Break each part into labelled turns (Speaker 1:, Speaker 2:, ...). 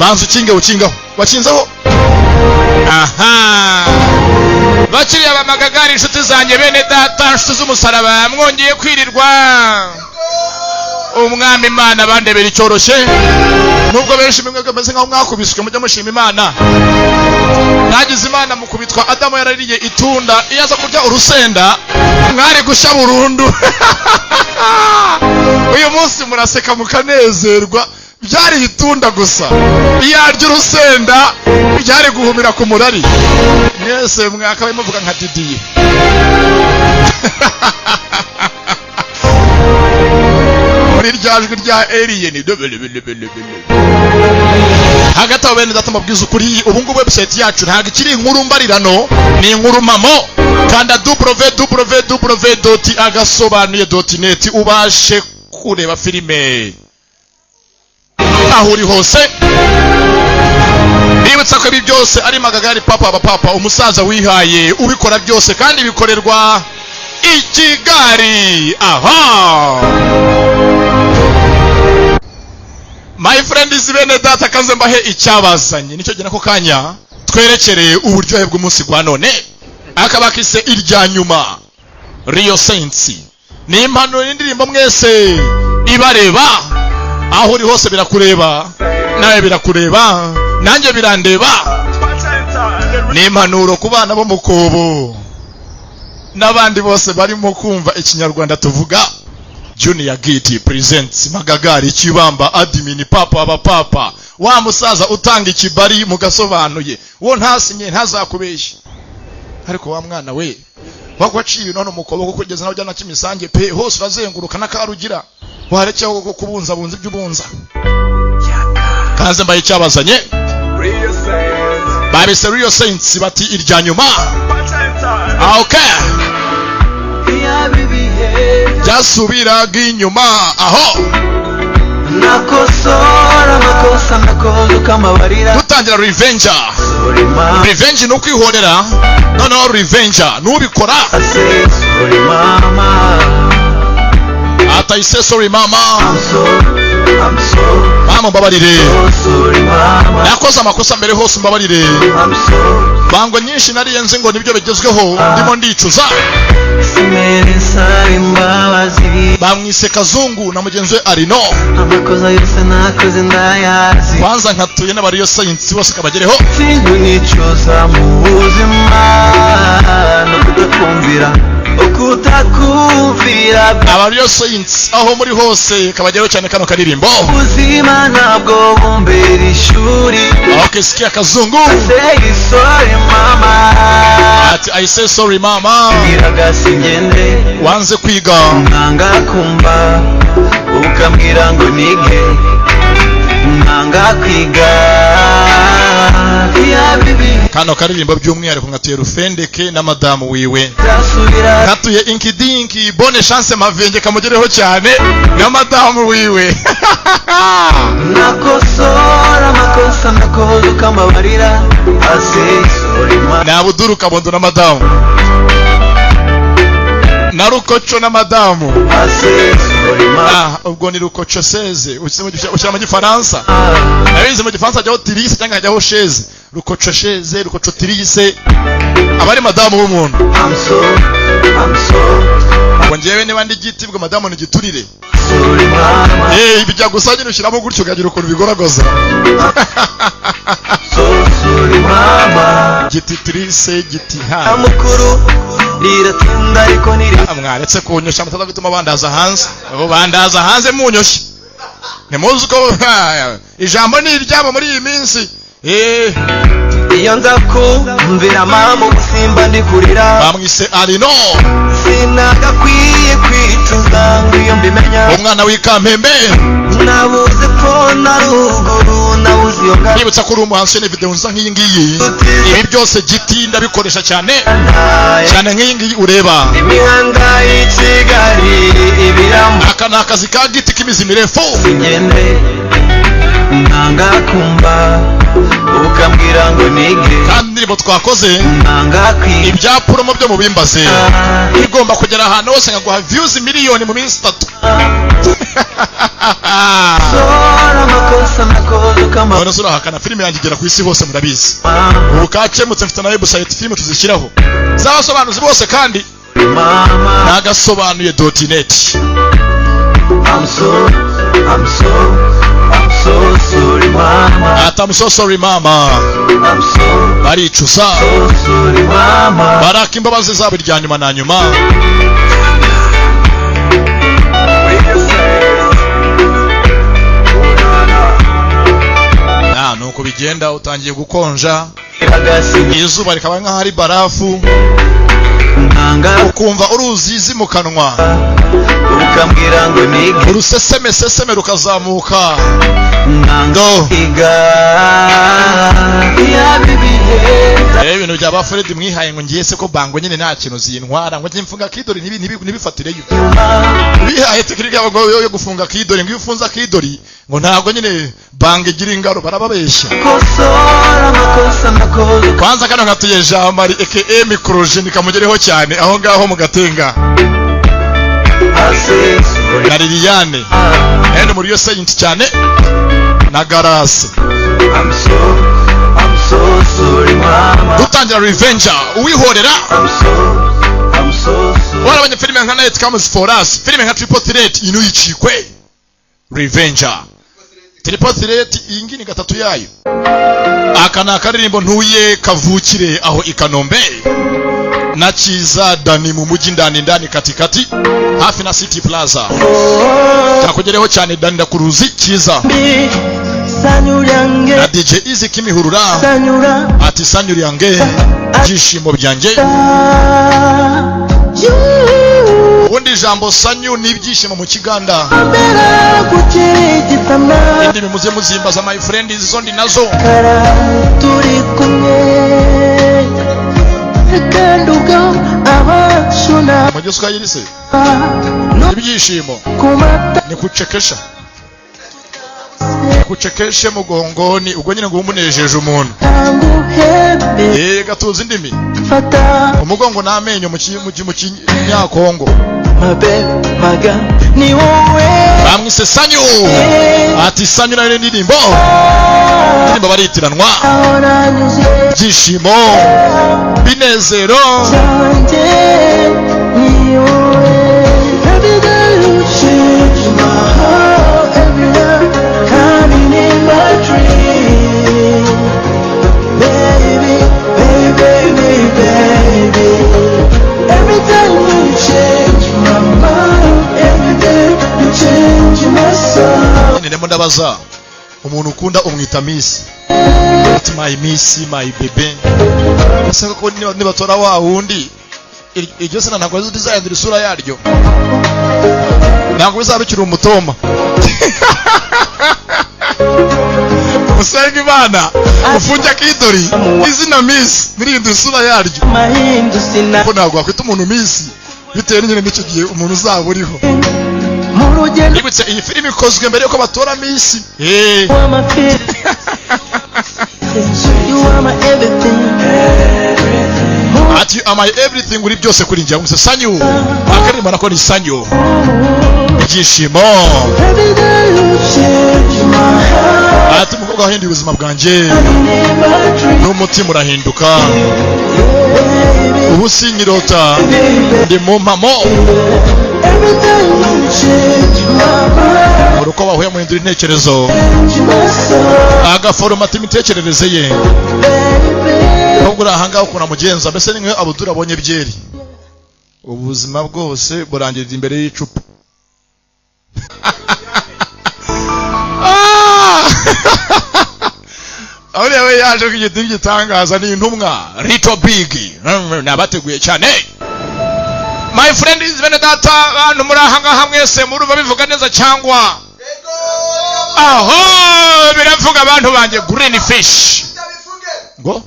Speaker 1: banza ukingaho wakinzeho. Aha, bakiriya bamagagari inshuti zanjye bene data inshuti z'umusaraba mwongeye kwirirwa. Umwami Imana bandebera icyoroshye, nubwo benshi mwe bameze nkaho mwakubiswe mujya mushima Imana. Nagize Imana mukubitwa Adamu yarariye itunda, iyo aza kurya urusenda mwari gushya burundu. Uyu munsi muraseka mukanezerwa, byari itunda gusa. Iyo arya urusenda byari guhumira ku murari. Mwese mwakabaye muvuga nka Didiye. Muri ryajwi rya alien. Hagati aho bene data mabwiza ukuri, ubu ngubu website yacu ntabwo ikiri inkuru mbarirano, ni inkuru mamo. Kanda www.agasobanuye.net ubashe kureba filime aho uri hose. Nibutsa ko ibi byose ari Magagari papa umusaza wihaye ubikora byose, kandi bikorerwa i Kigali. Aha, my friend is bene data, kanze mbahe icyabazanye. Nicyo gena ko kanya twerekereye uburyohe bw'umunsi gwa none, akabakise irya nyuma. Rio Saints ni impano y'indirimbo mwese ibareba, aho uri hose birakureba, nawe birakureba, nanjye birandeba. Ni impanuro ku bana bo mukobo n'abandi bose barimo kumva ikinyarwanda tuvuga. Junior Giti presents Magagari Kibamba admin papa wa musaza utanga ikibari mugasobanuye, wo ntasinye ntazakubeshya. Ariko wa mwana we wakwaciye none mukobo kugeza naho jana kimisange pe hose urazenguruka nakarugira, warekeye ko kubunza bunzi by'ubunza. Kanze mbaye cyabazanye babe Rio Saints bati irya nyuma. Okay, jasubiraga inyuma. Aho
Speaker 2: nakosora makosa nakoze kamabarira,
Speaker 1: dutangira Revenger. Revenge no kwihorera, no Revenger nubikora
Speaker 2: sorry mama,
Speaker 1: atayise sorry mama.
Speaker 2: I'm so
Speaker 1: mama mbabarire,
Speaker 2: sorry mama,
Speaker 1: nakoze amakosa mbere hose mbabarire.
Speaker 2: I'm so
Speaker 1: bango nyinshi nariyenze ngo nibyo bigezweho, ndimo ndicuza.
Speaker 2: simeresa imbabazi,
Speaker 1: bamwise Kazungu na mugenzi we Arino.
Speaker 2: amakosa yose nakoze ndayazi,
Speaker 1: kwanza nkatuye n'abariyo Saints bose kabagereho.
Speaker 2: sindu nicuza mu buzima no kudakumvira, ukutakumvira
Speaker 1: abariyo Saints aho muri hose kabagereho cyane kano karirimbo.
Speaker 2: ubuzima ntabwo bumbera ishuri.
Speaker 1: Okay, sikia Kazungu
Speaker 2: Say sorry mama,
Speaker 1: ati I say sorry mama.
Speaker 2: iraga singende
Speaker 1: wanze kwiga
Speaker 2: nanga kumva, ukambwira ngo nige nanga kwiga. Ya bibi
Speaker 1: kano karirimbo by'umwihariko nkatuye Rufendeke na madamu wiwe.
Speaker 2: tasubira
Speaker 1: nkatuye Inkidinki bonne chance mavenge kamugereho cyane na madamu wiwe.
Speaker 2: nakosora amakosa nakoze kamabarira. I say sorry mama,
Speaker 1: na Abuduru Kabondo na madamu na Rukoco na madamu.
Speaker 2: I say sorry mama,
Speaker 1: ubwo ni Rukoco 16 ushyira mu gifaransa. Nabize mu gifaransa ajyaho Tirise cyangwa ajyaho Sheze. Rukoco 16 Rukoco Tirise abari madamu w'umuntu.
Speaker 2: I'm so
Speaker 1: ngo ngewe niba ndi giti bwo madamu ni giturire.
Speaker 2: sorry mama,
Speaker 1: Ibijya gusangira ushyiramo gutyo ukagira ukuntu bigoragoza.
Speaker 2: so sorry mama,
Speaker 1: Giti Tirise giti ha.
Speaker 2: amukuru riratinda ariko niri
Speaker 1: Mwaretse kunyosha mutaza gutuma bandaza hanze. Abo bandaza hanze munyoshye. Nimuzi ko ijambo ni iryabo muri iyi minsi.
Speaker 2: iyo nza kumvira mama ubusimba ndi kurira,
Speaker 1: bamwise Arino.
Speaker 2: sinagakwiye kwituza ngo iyo mbimenya,
Speaker 1: umwana w'Ikampembe.
Speaker 2: nabuze ko na ruguru nabuze iyo ngara.
Speaker 1: Nibutsa ko uri umuhanzi ne video nza nk'iyi ngiyi. Ibi byose giti ndabikoresha cyane nk'iyi ngiyi ureba.
Speaker 2: imihanda y'i Kigali ibiramo,
Speaker 1: Aka ni akazi ka giti k'imizi mirefu.
Speaker 2: ngende nanga kumva ukambwira ngo nige
Speaker 1: kandi indirimbo twakoze
Speaker 2: nanga kwiga
Speaker 1: ibya promo byo mubimbaze igomba kugera ahantu hose nkaguha views miliyoni mu minsi 3
Speaker 2: sora amakosa nakoze kama
Speaker 1: none surahakana filime yanjye igera ku isi hose murabizi ubu kacemutse mfite na website film tuzishyiraho zabasobanuzi bose kandi
Speaker 2: mama
Speaker 1: nagasobanuye .net
Speaker 2: I'm so sorry mama
Speaker 1: I'm so sorry mama
Speaker 2: I'm so
Speaker 1: baricuza
Speaker 2: sorry mama
Speaker 1: baraka imbabazi zabo irya nyuma na nyuma nuko bigenda utangiye gukonja izuba rikaba nkaho ari barafu ukumva uruzizi mu kanwa
Speaker 2: ukambwira ngo nige
Speaker 1: uruseseme rukazamuka
Speaker 2: ndo
Speaker 1: ibintu bya ba Fred mwihaye ngo ngiye se ko bango nyine nta kintu zintwara ngo njye mfunga kidori nibifatireyo bihaye tekinike yabo yo gufunga kidori ngo ufunza kidori ngo ntago nyine bango igira ingaro barababeshya kwanza kano nkatuye Jean Marie aka microgene kamugereho cyane aho ngaho mu Gatenga na Liliane ende muri yo saint cyane na Garase
Speaker 2: I'm so sorry mama
Speaker 1: dutangira Revenger uwihorera
Speaker 2: I'm so sorry
Speaker 1: warabanye filime nka Night Comes For Us filime nka Triple Threat inu yicikwe Revenger Triple Threat ingini gatatu yayo akana karirimbo ntuye kavukire aho ikanombe na Kiza Dani mu mujyi ndani katikati hafi na City Plaza takugereho cyane Dani ndakuruzi Kiza na DJ Easy Kimihurura ati sanyuri yange byishimo byanjye ubundi jambo sanyu n'ibyishimo mu Kiganda indi bimuze muzimbaza my friend izo ndi nazo
Speaker 3: turi kumwe kanduga abashona
Speaker 1: mu Giswahili se ibyishimo ni kuchekesha kuchekeshe mugongoni ubwo nyine ngo umunejeje umuntu gatuza indimi umugongo n'amenyo mu Kinyakongo
Speaker 3: maga ni wowe
Speaker 1: bamwise sanyu ati sanyu nayo ndirimbo baritiranwa byishimo binezero
Speaker 3: ni wowe every day you change my heart every day coming in my dream baby every time you change my mind every day you change my soul
Speaker 1: ndimo ndabaza umuntu ukunda umwita miss ati my miss my baby ese ko nibatora wa wundi iryo sana ntabwo zizahindura isura yaryo ntabwo bizabikira umutoma usenga Imana ufunja kidori izina miss nirindura isura yaryo ko ntabwo wakwita umuntu miss bitewe n'ingene n'icyo gihe umuntu uzaba uriho ibitse iyi filime ikozwe mbere yuko batora miss ati am I everything uri byose kuri njye nguse sanyu akarimba nako ni sanyu byishimo ati mukobwa wahinduye ubuzima bwanjye n'umutima urahinduka ubu sinyirota ndi mu mpamo uruko bahuye mu hindura intekerezo agaforomata imitekerereze ye ahubwo urahangaho ukuntu amugenza mbese ni nk'iyo Abudul abonye byeri ubuzima bwose burangirira imbere y'icupa aho yawe yaje kugita gitangaza ni intumwa Little Big nabateguye cyane my friend is bene data abantu muri ahangaha mwese muruva bivuga neza cyangwa aho biravuga abantu banjye green fish ngo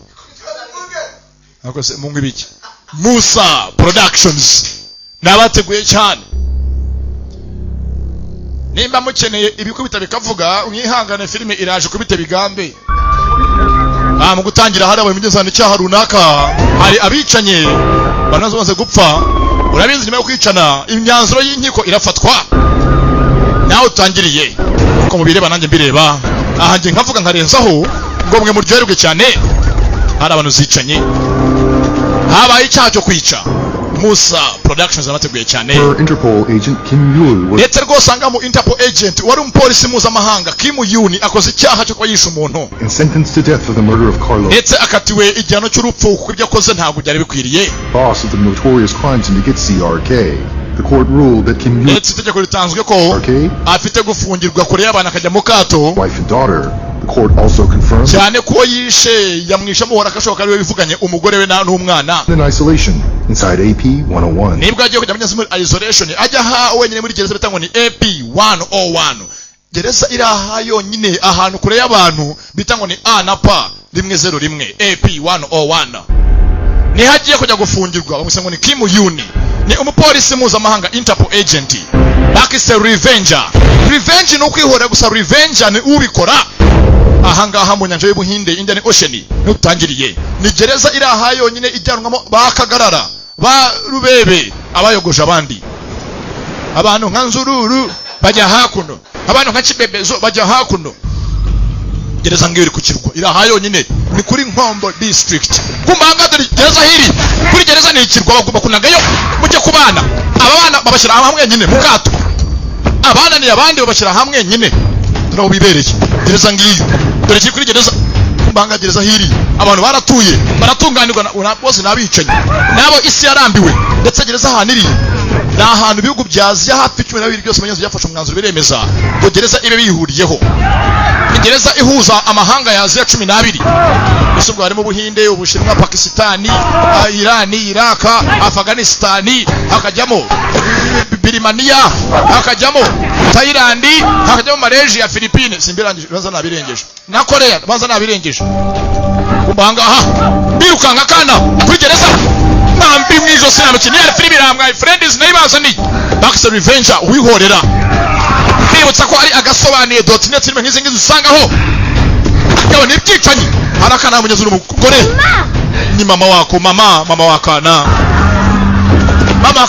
Speaker 1: akose mungu biki Musa Productions nabateguye cyane nimba mukeneye ibikubita bikavuga mwihangane filime iraje kubite bigambe mu gutangira hari abamugezana icyaha runaka hari abicanye banazo baze gupfa urabizi nyuma yo kwicana imyanzuro y'inkiko irafatwa nawe utangiriye uko mubireba nanjye mbireba aha nge nkavuga nkarenzaho ngo mwe muryoherwe cyane hari abantu zicanye habaye icyaha cyo kwica Musa Productions amateguye cyane
Speaker 4: Interpol agent Kim Yul was
Speaker 1: ndetse rwose anga mu Interpol agent wari umupolisi mpuzamahanga Kim Yul akoze icyaha cyo kuyisha umuntu
Speaker 4: and sentenced to death for the murder of Carlos,
Speaker 1: ndetse akatiwe igihano cy'urupfu kuko ibyo akoze ntabwo byari bikwiriye.
Speaker 4: boss of the notorious crime syndicate CRK. The court ruled that Kim Yul,
Speaker 1: ndetse itegeko ritanzwe ko afite gufungirwa kure y'abana akajya mu kato,
Speaker 4: wife and daughter. The court also confirmed
Speaker 1: cyane ko yishe yamwisha muhora akashoboka ariwe bivuganye umugore we n'umwana
Speaker 4: in isolation inside AP 101.
Speaker 1: nibwo agiye kujya muri isolation ajya aha wenyine muri gereza bitangwa ni AP 101. gereza iri aha yonyine ahantu kure y'abantu bitangwa ni A na P 101 AP 101. niho agiye kujya gufungirwa bamwise ngo ni Kim Yul, ni umupolisi mpuzamahanga Interpol agent. Bakise revenger. Revenge ni ukwihora gusa, revenger ni ubikora. Ahangaha mu nyanja y'Ubuhinde Indian Ocean n'utangiriye ni gereza iri aha yonyine ijyanwamo bakagarara ba rubebe abayogoje abandi, abantu nka Nzururu bajya hakuno, abantu nka Kibebezo bajya hakuno. gereza ngiyo iri ku kirwa iri aha yonyine ni kuri Nkombo district. Kumbanga dore gereza hiri kuri gereza ni ikirwa bagomba kunagayo mujye kubana. Aba bana babashyira hamwe nyine mu kato, abana ni abandi babashyira hamwe nyine turaho bibereye. gereza ngiyo dore kiri kuri gereza. Kumbanga gereza hiri abantu baratuye baratunganirwa bose nabicanye nabo isi yarambiwe. ndetse gereza ahantu iri ni ahantu ibihugu bya Aziya hafi 12 byose abanyazi byafashe umwanzuro biremeza ngo gereza ibe bihuriyeho. ni gereza ihuza amahanga ya Aziya 12. Ubwo harimo Ubuhinde, Ubushinwa, Pakistani, Irani, Iraq, Afghanistani, hakajyamo Birmania, hakajyamo Thailand, hakajyamo Malaysia, Philippines, simbirangije baza nabirengeje, na Korea baza nabirengeje. Kumbanga aha birukanga kana kuri gereza nambi mwijo sinamukini ya filimi ramwe friends nayibazani. Bakise revenger wihorera kwibutsa ko ari agasobanuye .net irimo nk'izi ngizi usangaho akaba nibyicanyi harakana munyezi n'umugore ni mama wako mama wakana mama